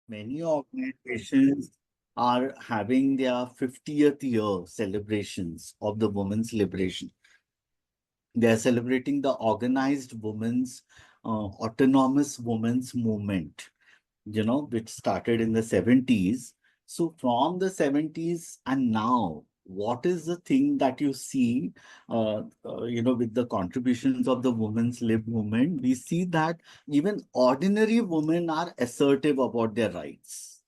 Many organizations are having their 50th year celebrations of the women's liberation. They are celebrating the organized women's, autonomous women's movement, which started in the 70s. So from the 70s and now, what is the thing that you see, with the contributions of the women's lib movement? We see that even ordinary women are assertive about their rights.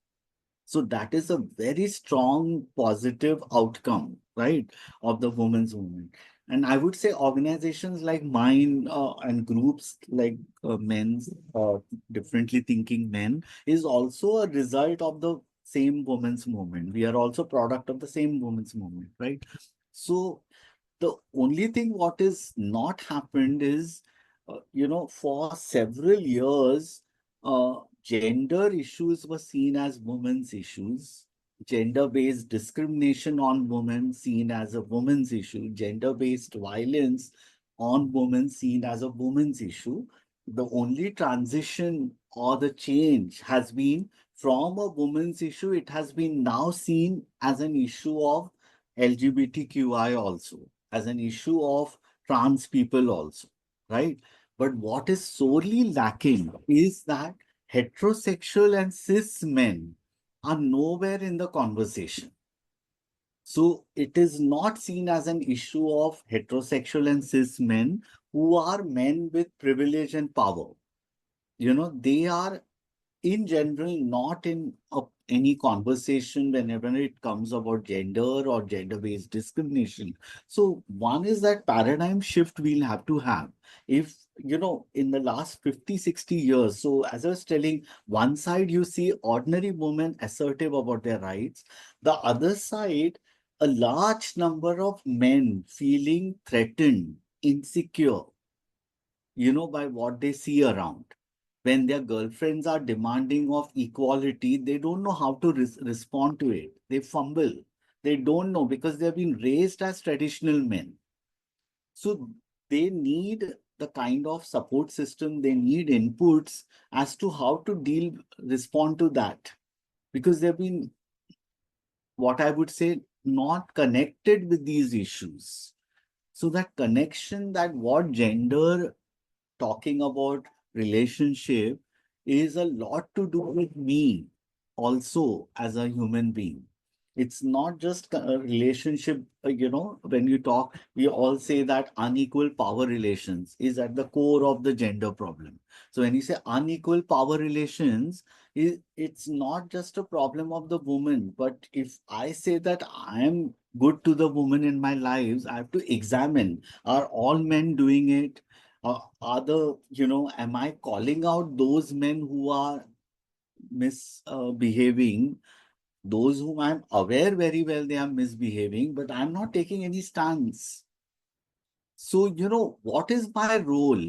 So that is a very strong positive outcome, right, of the women's movement. And I would say organizations like mine and groups like men's differently thinking men is also a result of the same women's movement. We are also product of the same women's movement, right? So the only thing what is not happened is, for several years, gender issues were seen as women's issues. Gender-based discrimination on women seen as a women's issue. Gender-based violence on women seen as a women's issue. The only transition or the change has been from a women's issue, it has been now seen as an issue of LGBTQI also, as an issue of trans people also, right? But what is sorely lacking is that heterosexual and cis men are nowhere in the conversation. So it is not seen as an issue of heterosexual and cis men who are men with privilege and power. They are in general not in any conversation whenever it comes about gender or gender-based discrimination. So one is that paradigm shift we'll have to have. If, in the last 50, 60 years, so as I was telling, one side you see ordinary women assertive about their rights, the other side, a large number of men feeling threatened, insecure, by what they see around. When their girlfriends are demanding of equality, they don't know how to respond to it. They fumble. They don't know because they've been raised as traditional men. So they need the kind of support system, they need inputs as to how to respond to that. Because they've been, what I would say, not connected with these issues. So that connection, that what gender talking about relationship is a lot to do with me also as a human being. It's not just a relationship, when you talk, we all say that unequal power relations is at the core of the gender problem. So when you say unequal power relations, it's not just a problem of the woman, but if I say that I am good to the woman in my lives, I have to examine, are all men doing it? Am I calling out those men who are misbehaving, those whom I'm aware very well they are misbehaving, but I'm not taking any stance. So, what is my role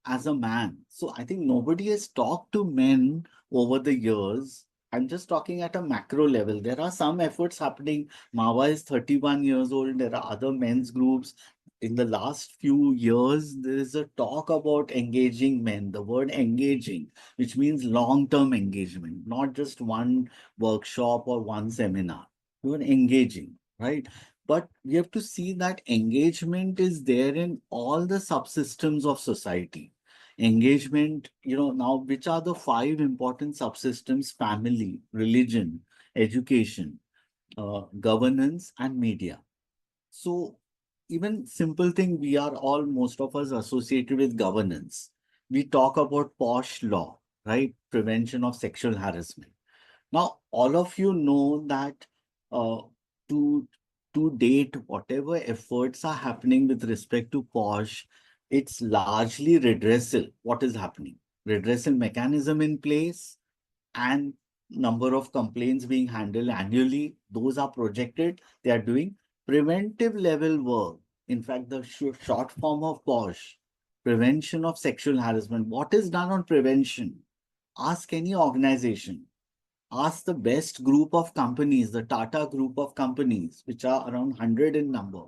as a man? So I think nobody has talked to men over the years. I'm just talking at a macro level. There are some efforts happening. MAVA is 31 years old. There are other men's groups. In the last few years, there is a talk about engaging men, the word engaging, which means long-term engagement, not just one workshop or one seminar. You're engaging, right? But we have to see that engagement is there in all the subsystems of society. Engagement, now which are the five important subsystems? Family, religion, education, governance, and media. So even simple thing, we are all, most of us associated with governance. We talk about POSH law, right? Prevention of sexual harassment. Now, all of you know that uh, to to date, whatever efforts are happening with respect to POSH, it's largely redressal. What is happening? Redressal mechanism in place and number of complaints being handled annually. Those are projected. They are doing preventive level work. In fact, the short form of POSH, prevention of sexual harassment. What is done on prevention? Ask any organization. Ask the best group of companies, the Tata group of companies, which are around 100 in number.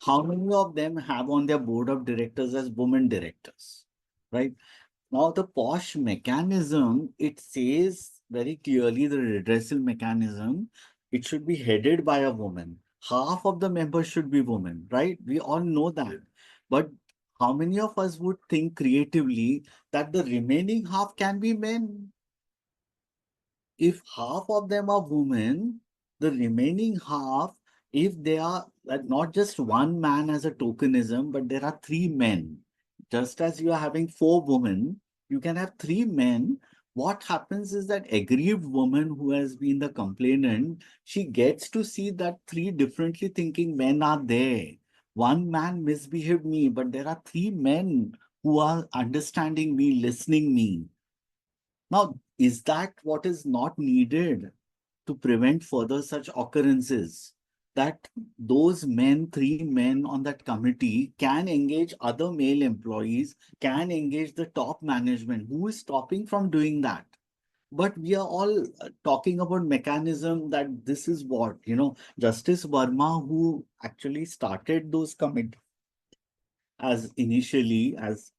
How many of them have on their board of directors as women directors, right? Now, the POSH mechanism, it says very clearly the redressal mechanism, it should be headed by a woman. Half of the members should be women, right? We all know that. But how many of us would think creatively that the remaining half can be men? If half of them are women, the remaining half, if they are not just one man as a tokenism, but there are three men, just as you are having four women, you can have three men. What happens is that aggrieved woman who has been the complainant, she gets to see that three differently thinking men are there. One man misbehaved me, but there are three men who are understanding me, listening me. Now, is that what is not needed to prevent further such occurrences? That those men, three men on that committee can engage other male employees, can engage the top management. Who is stopping from doing that? But we are all talking about mechanism that this is what, Justice Verma, who actually started those committees as initially as,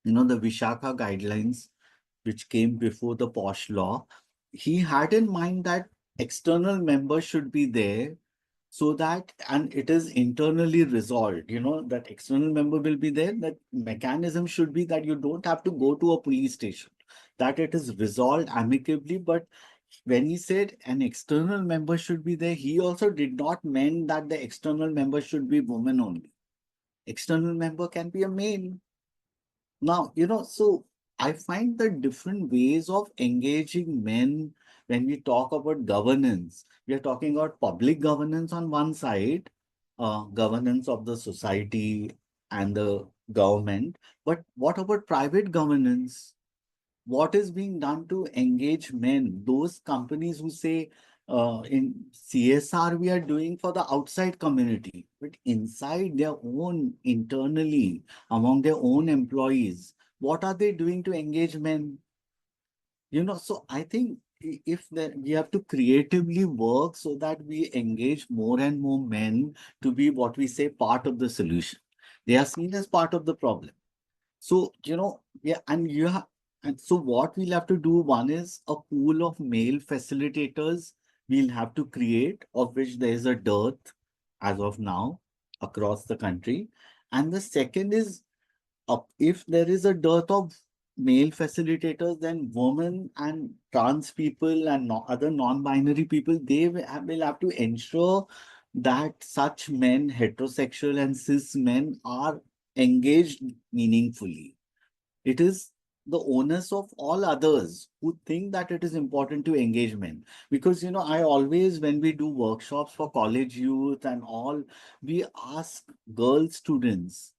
the Vishaka guidelines, which came before the POSH law, he had in mind that external members should be there so that, and it is internally resolved, that external member will be there. That mechanism should be that you don't have to go to a police station, that it is resolved amicably. But when he said an external member should be there, he also did not mean that the external member should be women only. External member can be a male. Now, so I find that different ways of engaging men when we talk about governance, we are talking about public governance on one side, governance of the society and the government. But what about private governance? What is being done to engage men? Those companies who say in CSR we are doing for the outside community, but inside their own, internally, among their own employees, what are they doing to engage men? So I think we have to creatively work so that we engage more and more men to be what we say part of the solution. They are seen as part of the problem. So, yeah, and so what we'll have to do, one is a pool of male facilitators we'll have to create, of which there is a dearth as of now across the country. And the second is, if there is a dearth of male facilitators, then women and trans people and other non-binary people, they will have to ensure that such men, heterosexual and cis men, are engaged meaningfully. It is the onus of all others who think that it is important to engage men. Because, I always, when we do workshops for college youth and all, we ask girl students,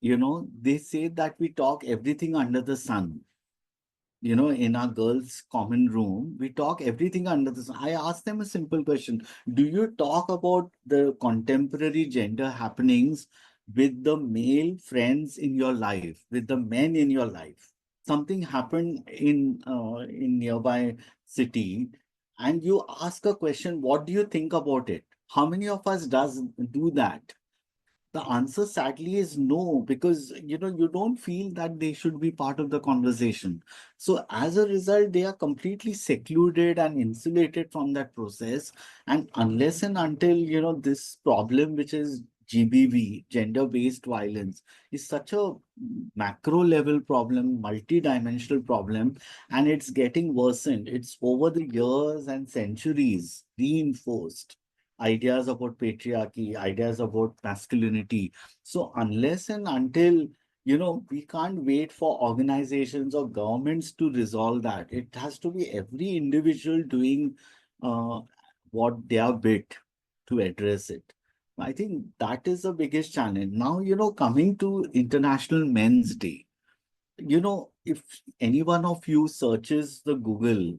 they say that we talk everything under the sun. In our girls' common room, we talk everything under the sun. I ask them a simple question. Do you talk about the contemporary gender happenings with the male friends in your life, with the men in your life? Something happened in nearby city, and you ask a question, what do you think about it? How many of us does do that? The answer sadly is no, because you don't feel that they should be part of the conversation. So as a result, they are completely secluded and insulated from that process. And unless and until this problem, which is GBV, gender-based violence, is such a macro level problem, multi-dimensional problem, and it's getting worsened. It's over the years and centuries reinforced ideas about patriarchy, ideas about masculinity. So unless and until, we can't wait for organizations or governments to resolve that. It has to be every individual doing uh, what they are bit to address it. I think that is the biggest challenge. Now, coming to International Men's Day, if any one of you searches the Google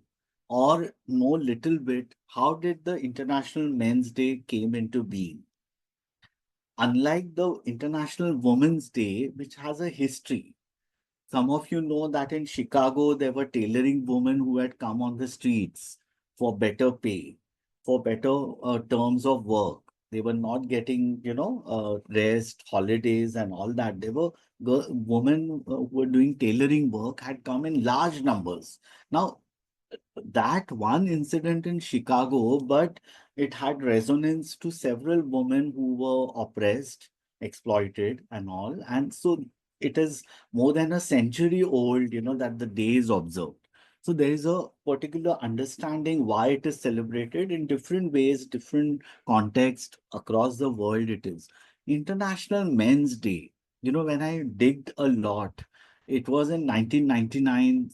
or know little bit, how did the International Men's Day came into being? Unlike the International Women's Day, which has a history, some of you know that in Chicago, there were tailoring women who had come on the streets for better pay, for better terms of work. They were not getting, rest, holidays, and all that. They were women who were doing tailoring work had come in large numbers. Now, that one incident in Chicago, but it had resonance to several women who were oppressed, exploited, and all. And so it is more than a century old, that the day is observed. So there is a particular understanding why it is celebrated in different ways, different context across the world. It is International Men's Day. When I digged a lot, it was in 1999,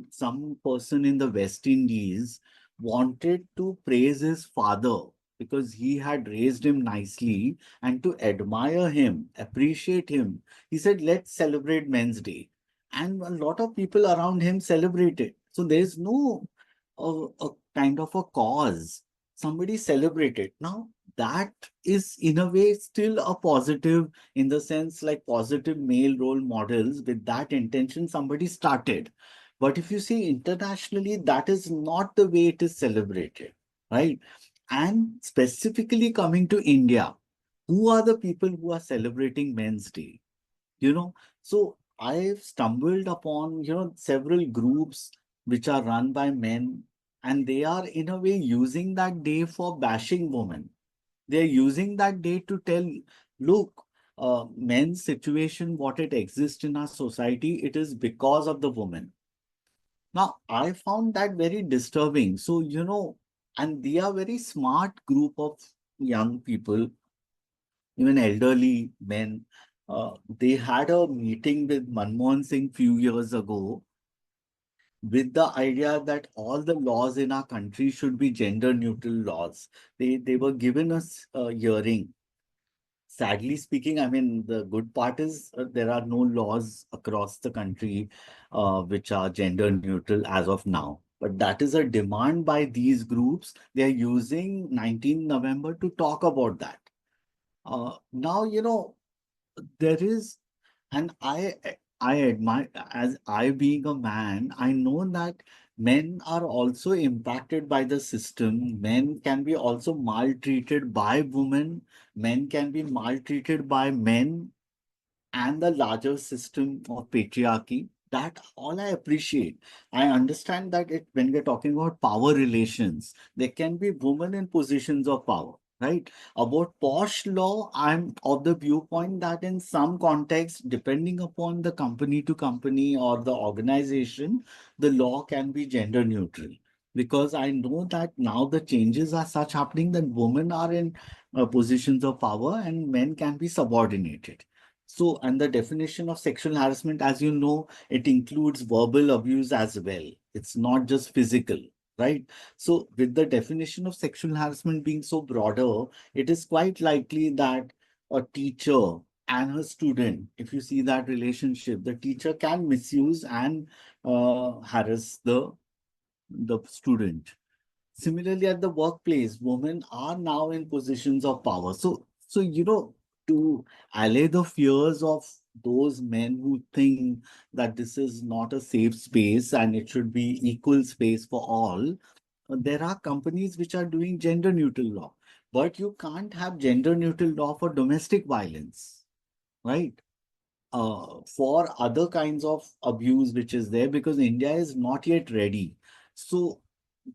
some person in the West Indies wanted to praise his father because he had raised him nicely, and to admire him, appreciate him. He said, let's celebrate Men's Day. And a lot of people around him celebrated. So there's no a kind of a cause. Somebody celebrated. Now, that is in a way still a positive, in the sense like positive male role models. With that intention, somebody started. But if you see internationally, that is not the way it is celebrated, right? And specifically coming to India, who are the people who are celebrating Men's Day? you know so I've stumbled upon several groups which are run by men, and they are in a way using that day for bashing women. They're using that day to tell, look, men's situation, what it exists in our society, it is because of the woman. Now I found that very disturbing. So and they are very smart group of young people, even elderly men. They had a meeting with Manmohan Singh few years ago with the idea that all the laws in our country should be gender neutral laws. They were given us a hearing. Sadly speaking, I mean, the good part is there are no laws across the country which are gender neutral as of now. But that is a demand by these groups. They are using 19 November to talk about that. Now, there is, and I admire, as I being a man, I know that men are also impacted by the system. Men can be also maltreated by women. Men can be maltreated by men and the larger system of patriarchy. That all I appreciate. I understand that when we're talking about power relations, there can be women in positions of power, right? About posh law, I'm of the viewpoint that in some context, depending upon the company to company or the organization, the law can be gender neutral. Because I know that now the changes are such happening that women are in positions of power and men can be subordinated. So, and the definition of sexual harassment, as you know, it includes verbal abuse as well. It's not just physical, right? So, with the definition of sexual harassment being so broader, it is quite likely that a teacher and her student, if you see that relationship, the teacher can misuse and harass the student. Similarly, at the workplace, women are now in positions of power. So to allay the fears of those men who think that this is not a safe space and it should be equal space for all, there are companies which are doing gender neutral law. But you can't have gender neutral law for domestic violence, right? For other kinds of abuse which is there, because India is not yet ready. So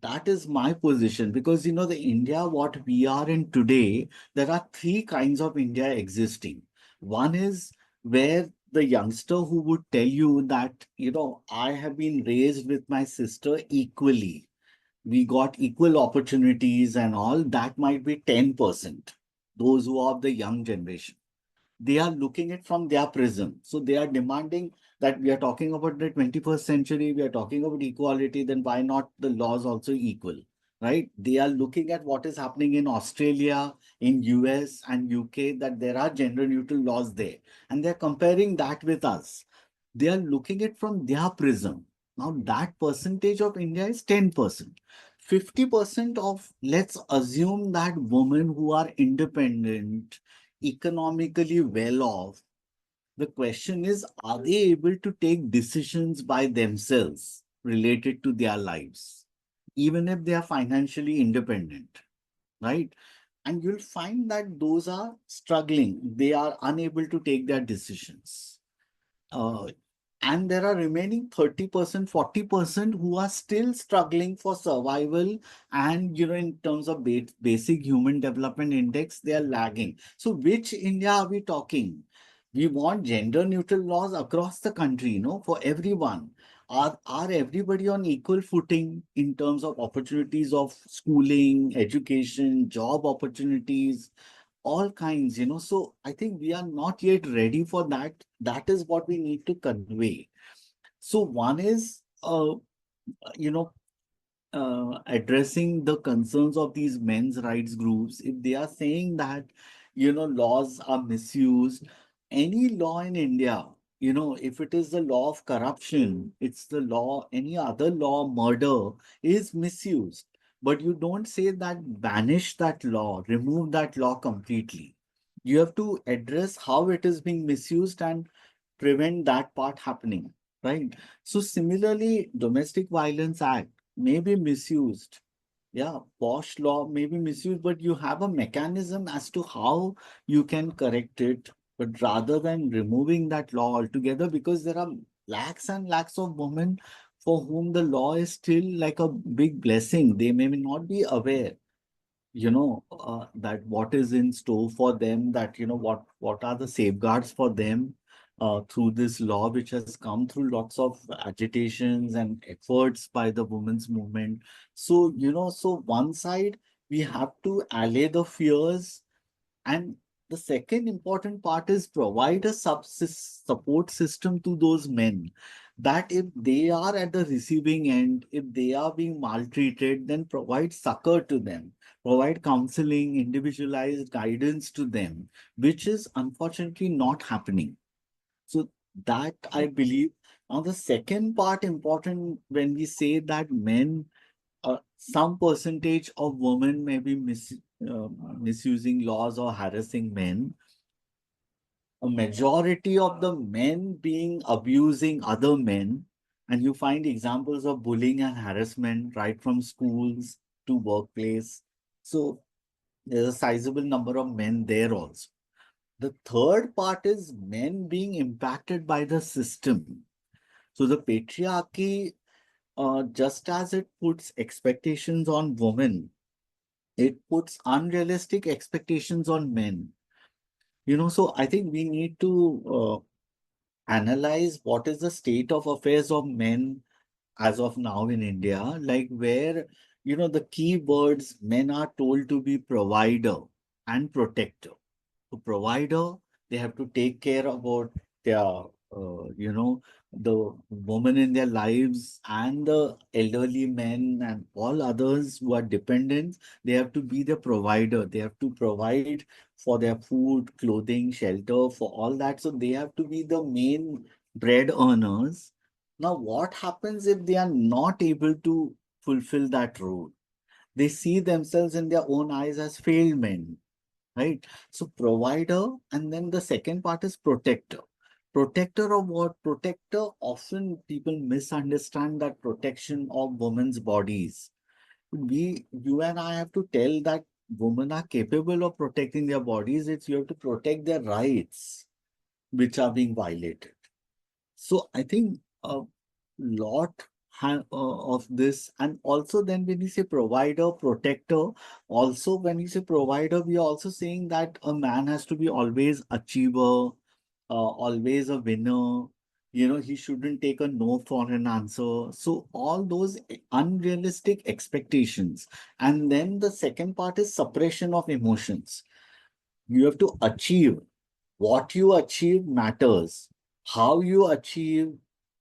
that is my position, because the India what we are in today, there are three kinds of India existing. One is where the youngster who would tell you that, I have been raised with my sister equally. We got equal opportunities and all, that might be 10%. Those who are of the young generation, they are looking at from their prism. So they are demanding that we are talking about the 21st century, we are talking about equality, then why not the laws also equal, right? They are looking at what is happening in Australia, in US and UK, that there are gender neutral laws there. And they're comparing that with us. They are looking at from their prism. Now that percentage of India is 10%. 50% of, let's assume that women who are independent, economically well off, the question is, are they able to take decisions by themselves related to their lives, even if they are financially independent, right? And you'll find that those are struggling. They are unable to take their decisions. And there are remaining 30%, 40% who are still struggling for survival. And, in terms of basic human development index, they are lagging. So which India are we talking? We want gender neutral laws across the country, for everyone. Are everybody on equal footing in terms of opportunities of schooling, education, job opportunities, all kinds, So I think we are not yet ready for that. That is what we need to convey. So one is, you know, addressing the concerns of these men's rights groups. If they are saying that, laws are misused, any law in India, if it is the law of corruption, it's the law, any other law, murder is misused. But you don't say that banish that law, remove that law completely. You have to address how it is being misused and prevent that part happening, right? So similarly, Domestic Violence Act may be misused. Yeah, posh law may be misused, but you have a mechanism as to how you can correct it. But rather than removing that law altogether, because there are lakhs and lakhs of women for whom the law is still like a big blessing. They may not be aware, that what is in store for them, that, what are the safeguards for them through this law, which has come through lots of agitations and efforts by the women's movement. So, so one side, we have to allay the fears, and the second important part is provide a support system to those men, that if they are at the receiving end, if they are being maltreated, then provide succor to them, provide counseling, individualized guidance to them, which is unfortunately not happening. So that I believe. Now, the second part important when we say that men, some percentage of women may be misusing laws or harassing men. A majority of the men being abusing other men, and you find examples of bullying and harassment right from schools to workplace. So there's a sizable number of men there also. The third part is men being impacted by the system. So the patriarchy, just as it puts expectations on women, it puts unrealistic expectations on men. So I think we need to analyze what is the state of affairs of men as of now in India, like where, the key words, men are told to be provider and protector. So provider, they have to take care about their, the women in their lives and the elderly men and all others who are dependents. They have to be the provider. They have to provide for their food, clothing, shelter, for all that. So they have to be the main bread earners. Now, what happens if they are not able to fulfill that role? They see themselves in their own eyes as failed men, right? So provider, and then the second part is protector. Protector of what? Protector, often people misunderstand that protection of women's bodies. You and I have to tell that women are capable of protecting their bodies. It's you have to protect their rights, which are being violated. So I think a lot of this, and also then when you say provider, protector, also when you say provider, we are also saying that a man has to be always achiever, always a winner. He shouldn't take a no for an answer. So all those unrealistic expectations. And then the second part is suppression of emotions. You have to achieve. What you achieve matters. How you achieve,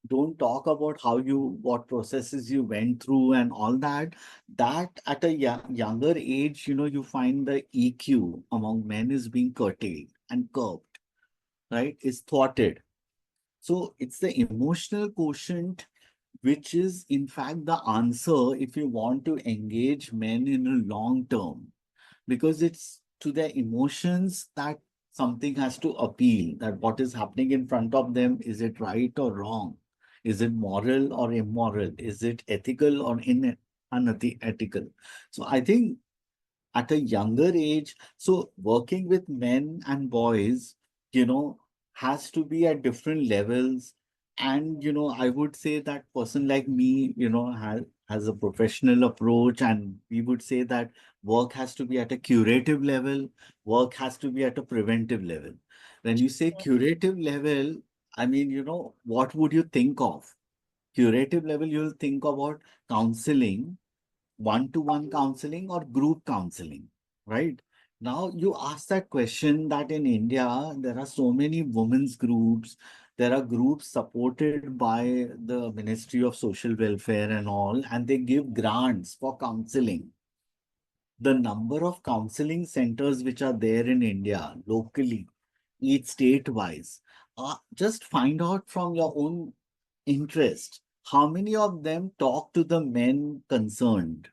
don't talk about what processes you went through and all that. That at a younger age, you find the EQ among men is being curtailed and curbed, right? Is thwarted. So it's the emotional quotient, which is in fact the answer if you want to engage men in a long term, because it's to their emotions that something has to appeal, that what is happening in front of them, is it right or wrong? Is it moral or immoral? Is it ethical or unethical? So I think at a younger age, so working with men and boys, you know, has to be at different levels. And, I would say that person like me, has a professional approach, and we would say that work has to be at a curative level, work has to be at a preventive level. When you say curative level, I mean, what would you think of? Curative level, you'll think about counseling, one-to-one counseling or group counseling, right? Now you ask that question that in India, there are so many women's groups, there are groups supported by the Ministry of Social Welfare and all, and they give grants for counseling. The number of counseling centers which are there in India locally, each state-wise, just find out from your own interest, how many of them talk to the men concerned?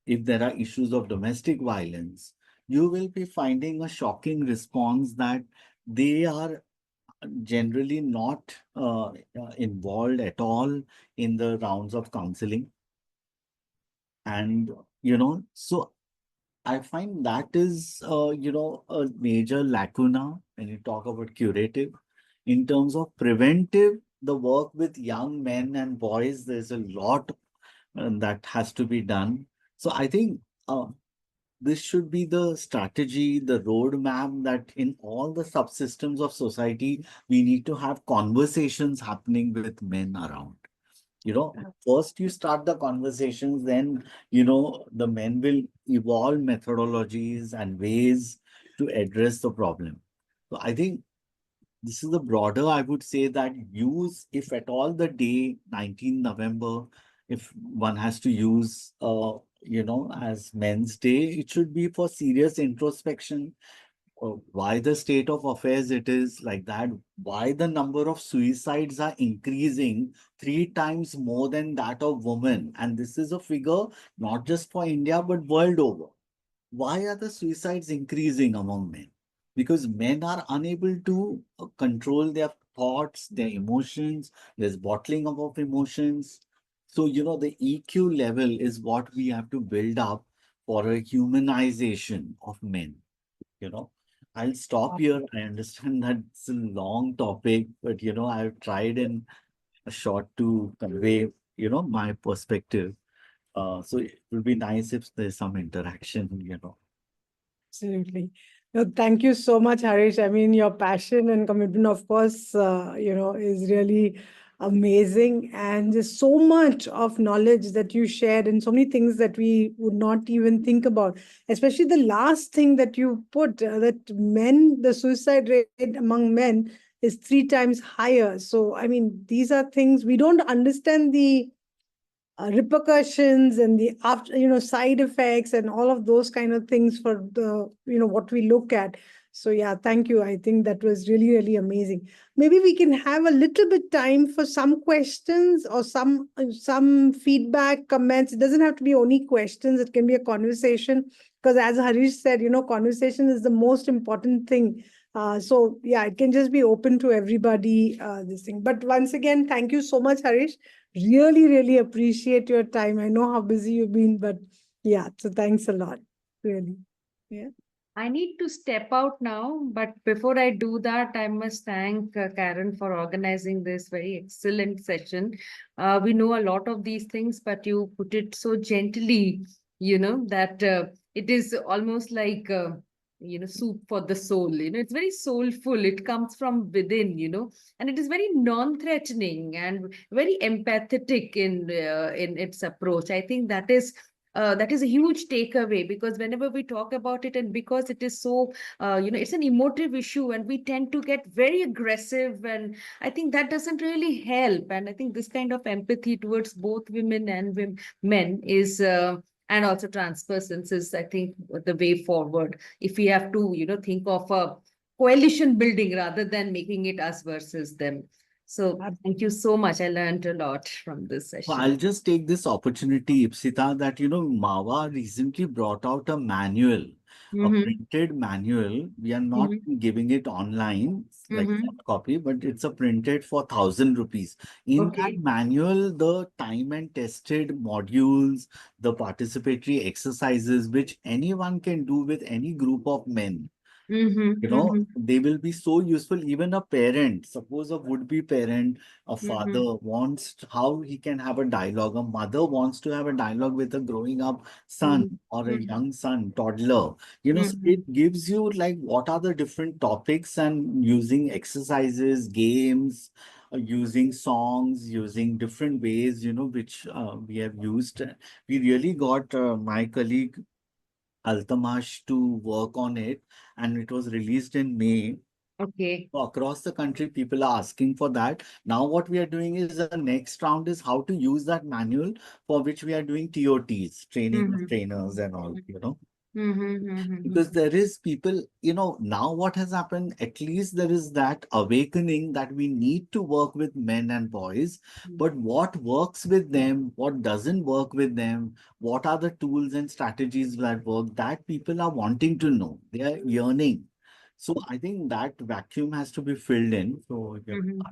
If there are issues of domestic violence, you will be finding a shocking response that they are generally not involved at all in the rounds of counseling. And, so I find that is, a major lacuna when you talk about curative. In terms of preventive, the work with young men and boys, there's a lot that has to be done. So I think this should be the strategy, the roadmap that in all the subsystems of society, we need to have conversations happening with men around. First you start the conversations, then, the men will evolve methodologies and ways to address the problem. So I think this is the broader, I would say that use, if at all the day, 19 November, if one has to use, as Men's Day, it should be for serious introspection. Why the state of affairs it is like that, why the number of suicides are increasing 3 times more than that of women. And this is a figure not just for India, but world over. Why are the suicides increasing among men? Because men are unable to control their thoughts, their emotions, there's bottling up of emotions. So, the EQ level is what we have to build up for a humanization of men, you know. I'll stop here. I understand that it's a long topic, but, I've tried in a short to convey, my perspective. So it would be nice if there's some interaction. Absolutely. No, thank you so much, Harish. I mean, your passion and commitment, of course, is really amazing. And there's so much of knowledge that you shared and so many things that we would not even think about, especially the last thing that you put, that the suicide rate among men is 3 times higher. So, I mean, these are things we don't understand the repercussions and the after side effects and all of those kind of things for the what we look at. So yeah, thank you. I think that was really, really amazing. Maybe we can have a little bit time for some questions or some feedback, comments. It doesn't have to be only questions, it can be a conversation, because as Harish said, conversation is the most important thing. So yeah, it can just be open to everybody, this thing. But once again, thank you so much, Harish. Really, really appreciate your time. I know how busy you've been, but yeah, so thanks a lot. Really. Yeah. I need to step out now, but before I do that, I must thank Karen for organizing this very excellent session. We know a lot of these things, but you put it so gently, that it is almost like, soup for the soul. It's very soulful. It comes from within, and it is very non-threatening and very empathetic in its approach. I think that is a huge takeaway, because whenever we talk about it, and because it is so, it's an emotive issue, and we tend to get very aggressive, and I think that doesn't really help. And I think this kind of empathy towards both women and men is, and also trans persons, is, I think, the way forward. If we have to, think of a coalition building rather than making it us versus them. So thank you so much. I learned a lot from this So session. I'll just take this opportunity, Ipsita, that, MAVA recently brought out a manual, a printed manual. We are not giving it online, like soft copy, but it's a printed for 1,000 rupees. In that manual, the time and tested modules, the participatory exercises, which anyone can do with any group of men. They will be so useful. Even a parent, suppose a would-be parent, a father wants how he can have a dialogue. A mother wants to have a dialogue with a growing up son or a young son, toddler. So it gives you like what are the different topics and using exercises, games, using songs, using different ways, which we have used. We really got my colleague 𝙒𝙬𝙬𝙧 to work on it, and it was released in May. Okay. So across the country, people are asking for that. Now, what we are doing is the next round is how to use that manual, for which we are doing TOTs, training of trainers and all. Because there is people, now what has happened, at least there is that awakening that we need to work with men and boys, but what works with them, what doesn't work with them, what are the tools and strategies that work, that people are wanting to know. They are yearning. So I think that vacuum has to be filled in. So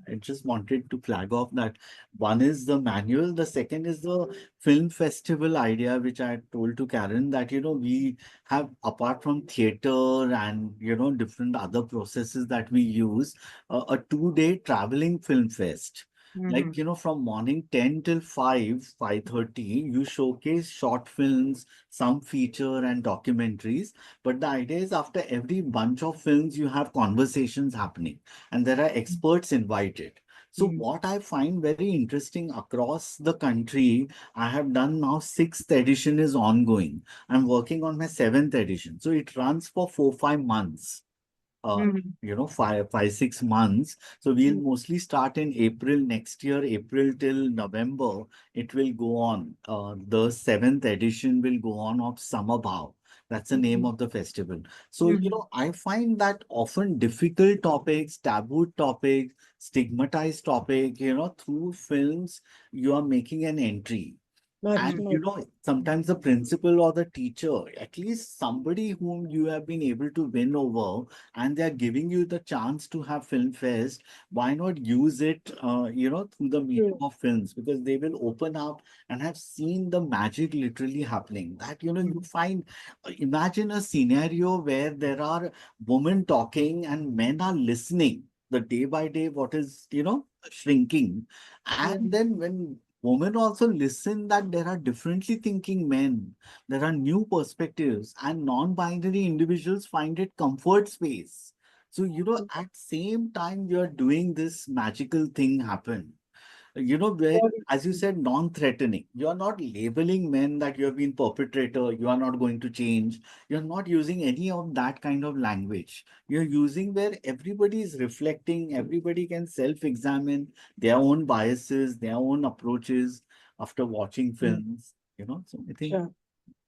I just wanted to flag off that one is the manual, the second is the film festival idea, which I told to Karen that, we have, apart from theater and, different other processes that we use, a 2-day traveling film fest. Like, from morning 10 till 5:30, you showcase short films, some feature and documentaries. But the idea is after every bunch of films, you have conversations happening and there are experts invited. So what I find very interesting across the country, I have done now 6th edition is ongoing. I'm working on my 7th edition. So it runs for 4-5 months. 5-6 months. So we'll mostly start in April next year, April till November. It will go on. The 7th edition will go on of 𝙤𝙬𝙀. That's the name of the festival. So, I find that often difficult topics, taboo topics, stigmatized topic, through films, you are making an entry. And sometimes the principal or the teacher, at least somebody whom you have been able to win over, and they are giving you the chance to have film fest, why not use it, through the medium of films? Because they will open up and have seen the magic literally happening. That, you find, imagine a scenario where there are women talking and men are listening. The day by day, what is, shrinking. And then when women also listen that there are differently thinking men, there are new perspectives, and non-binary individuals find it comfort space. So, at same time, you're doing this magical thing happen. Where, as you said, non-threatening. You are not labeling men that you have been perpetrator, you are not going to change. You're not using any of that kind of language. You're using where everybody is reflecting, everybody can self-examine their own biases, their own approaches after watching films, So I think. Sure.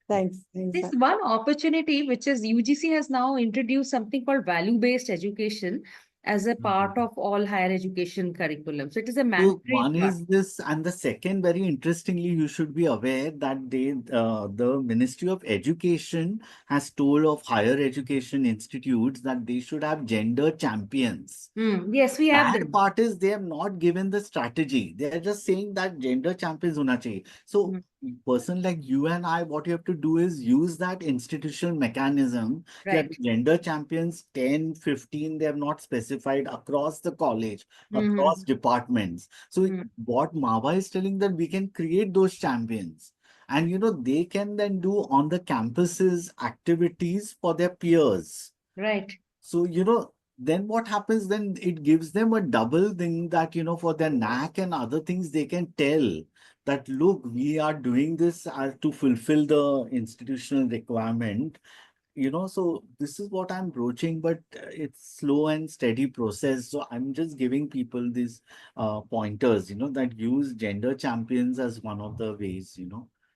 Thanks. There's one opportunity, which is UGC has now introduced something called value-based education as a part of all higher education curriculum. So it is a So mandatory one part. is this, and the second, very interestingly, you should be aware that the Ministry of Education has told of higher education institutes that they should have gender champions. Yes, we have Bad them. part is they have not given the strategy. They are just saying that gender champions hona chahiye. So person like you and I, what you have to do is use that institutional mechanism. Right. Gender champions 10, 15, they have not specified across the college, across departments. So what MAVA is telling that we can create those champions. And they can then do on the campuses activities for their peers. Right. So, then what happens, then it gives them a double thing that, for their knack and other things, they can tell that, look, we are doing this to fulfill the institutional requirement. So this is what I'm broaching, but it's slow and steady process. So I'm just giving people these pointers, that use gender champions as one of the ways,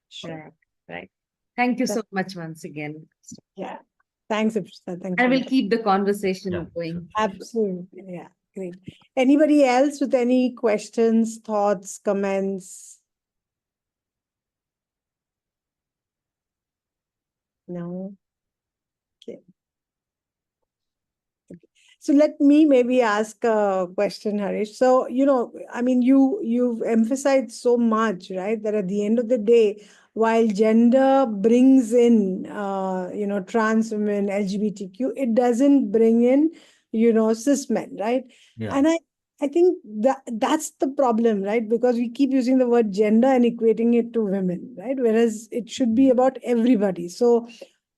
Sure. Right. Thank you so much once again. Yeah. Thanks, Ipshita. Thanks. I a will lot. keep the conversation going. Absolutely. Yeah. Great. Anybody else with any questions, thoughts, comments? No. Okay. So let me maybe ask a question, Harish. So, I mean, you've emphasized so much, right? That at the end of the day, while gender brings in, trans women, LGBTQ, it doesn't bring in, cis men, right? Yeah. And I think that's the problem, right? Because we keep using the word gender and equating it to women, right? Whereas it should be about everybody. So,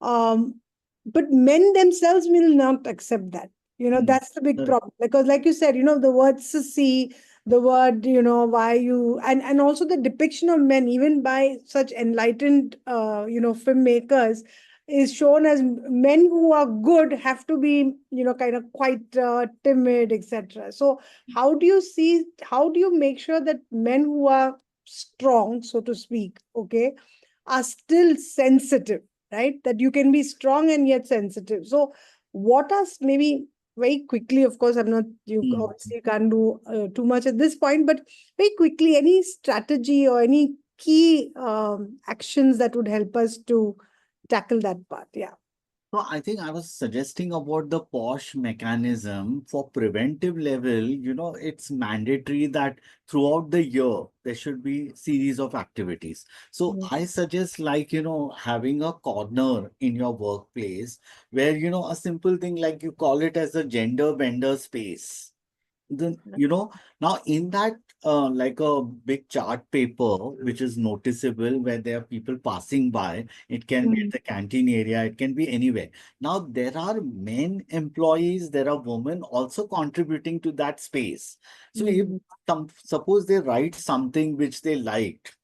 um, but men themselves will not accept that. That's the big Correct. problem. Because, like you said, the word sissy, the word, why you, and also the depiction of men, even by such enlightened, filmmakers, is shown as men who are good have to be, kind of quite timid, etc. So, how do you make sure that men who are strong, so to speak, okay, are still sensitive, right? That you can be strong and yet sensitive. So, what are maybe very quickly, of course, I'm not, you Mm. obviously can't do too much at this point, but very quickly, any strategy or any key actions that would help us to tackle that part? Yeah. So I think I was suggesting about the POSH mechanism for preventive level. It's mandatory that throughout the year there should be series of activities. So Mm. I suggest like, having a corner in your workplace where, a simple thing like you call it as a gender bender space. Then, now in that, like a big chart paper, which is noticeable where there are people passing by, it can be at Mm. the canteen area, it can be anywhere. Now, there are men employees, there are women also contributing to that space. So, if Mm. suppose they write something which they liked,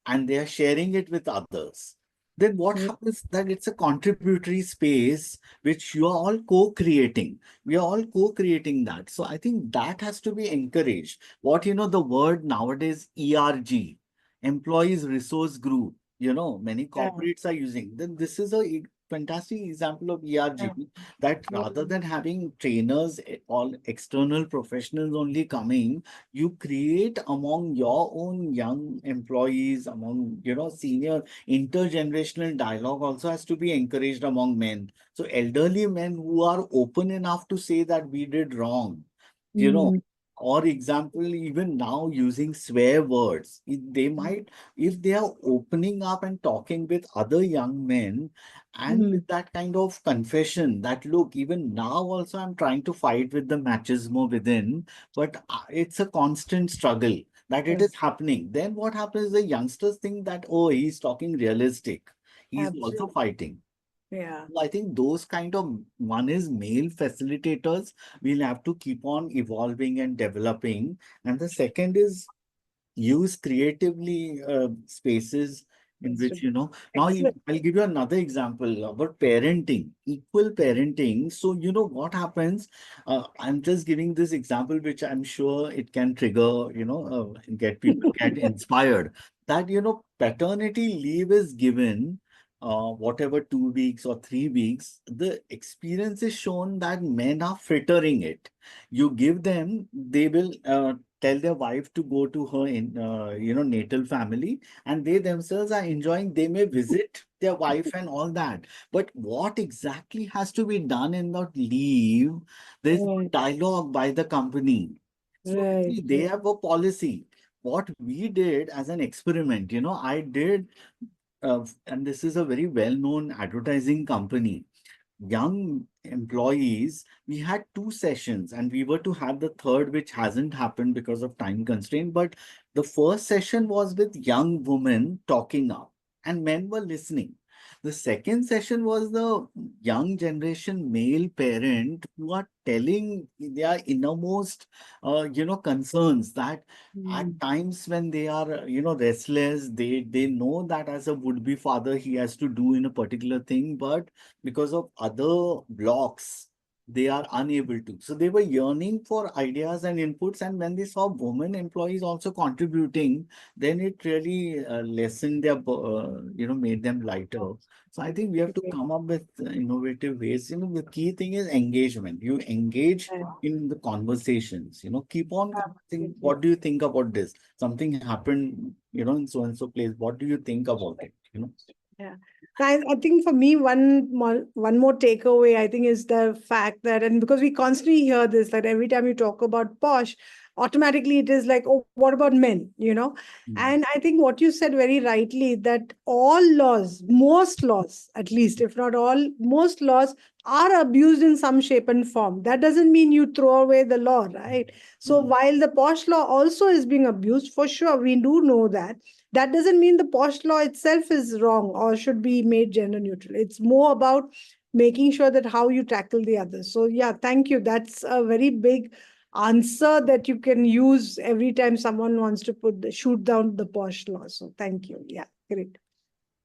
and they are sharing it with others, then what Mm. happens that it's a contributory space which you are all co-creating. We are all co-creating that. So I think that has to be encouraged. What, the word nowadays, ERG, Employees Resource Group, many Yeah. corporates are using. Then this is a fantastic example of ERG, Yeah. that rather Mm. than having trainers, all external professionals only coming, you create among your own young employees, among, senior, intergenerational dialogue also has to be encouraged among men. So elderly men who are open enough to say that we did wrong, you know, Mm. or example, even now using swear words, they might, if they are opening up and talking with other young men and Mm. with that kind of confession that, look, even now also I'm trying to fight with the machismo within, but it's a constant struggle that it is Yes. happening. Then what happens? The youngsters think that, oh, he's talking realistic. He's also Absolutely. fighting. Yeah. I think those kind of, one is male facilitators, we'll have to keep on evolving and developing. And the second is use creatively spaces in That's which, now excellent. I'll give you another example about parenting, equal parenting. So, what happens? I'm just giving this example, which I'm sure it can trigger, get people get inspired that, paternity leave is given. Whatever 2 weeks or 3 weeks, the experience is shown that men are frittering it. You give them, they will tell their wife to go to her in natal family, and they themselves are enjoying. They may visit their wife and all that, but what exactly has to be done in that leave? There's no Right. dialogue by the company. So Right. see, they have a policy. What we did as an experiment, I did, and this is a very well-known advertising company, young employees, we had 2 sessions and we were to have the third, which hasn't happened because of time constraint. But the first session was with young women talking up and men were listening. The second session was the young generation male parent who are telling their innermost, concerns that at Mm. times when they are, restless, they know that as a would-be father, he has to do in a particular thing, but because of other blocks, they are unable to. So they were yearning for ideas and inputs. And when they saw women employees also contributing, then it really lessened their, made them lighter. So I think we have to Okay. come up with innovative ways. The key thing is engagement. You engage Yeah. in the conversations, keep on asking, Absolutely. what do you think about this? Something happened, in so and so place. What do you think about it? Yeah. I think for me, one more takeaway, I think, is the fact that, and because we constantly hear this, that every time you talk about posh, automatically it is like, oh, what about men, And I think what you said very rightly, that all laws, most laws, at least, if not all, most laws are abused in some shape and form. That doesn't mean you throw away the law, right? So while the posh law also is being abused, for sure, we do know that. That doesn't mean the posh law itself is wrong or should be made gender neutral. It's more about making sure that how you tackle the others. So yeah, thank you. That's a very big answer that you can use every time someone wants to shoot down the posh law. So thank you. Yeah, great.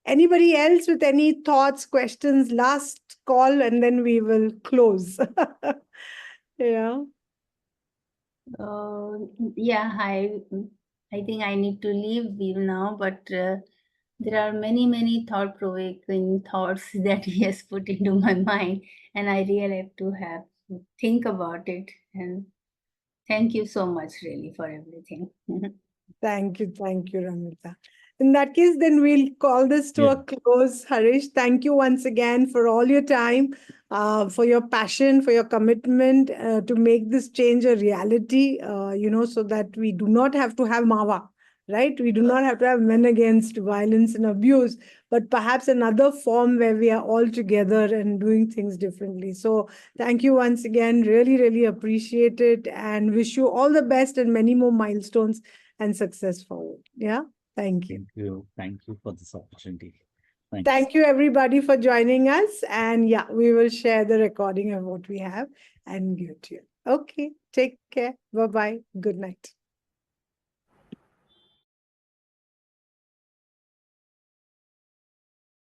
Anybody else with any thoughts, questions? Last call, and then we will close. Yeah. Yeah, I think I need to leave now, but there are many thought-provoking thoughts that he has put into my mind, and I really have to think about it. And thank you so much, really, for everything. Thank you, Ramita. In that case, then we'll call this to a close. Harish, thank you once again for all your time, for your passion, for your commitment to make this change a reality, so that we do not have to have MAVA, right? We do not have to have men against violence and abuse, but perhaps another form where we are all together and doing things differently. So thank you once again. Really appreciate it, and wish you all the best and many more milestones and success forward. Yeah. Thank you. Thank you. Thank you for this opportunity. Thank you, everybody, for joining us. And yeah, we will share the recording of what we have and give it to you. Okay. Take care. Bye-bye. Good night.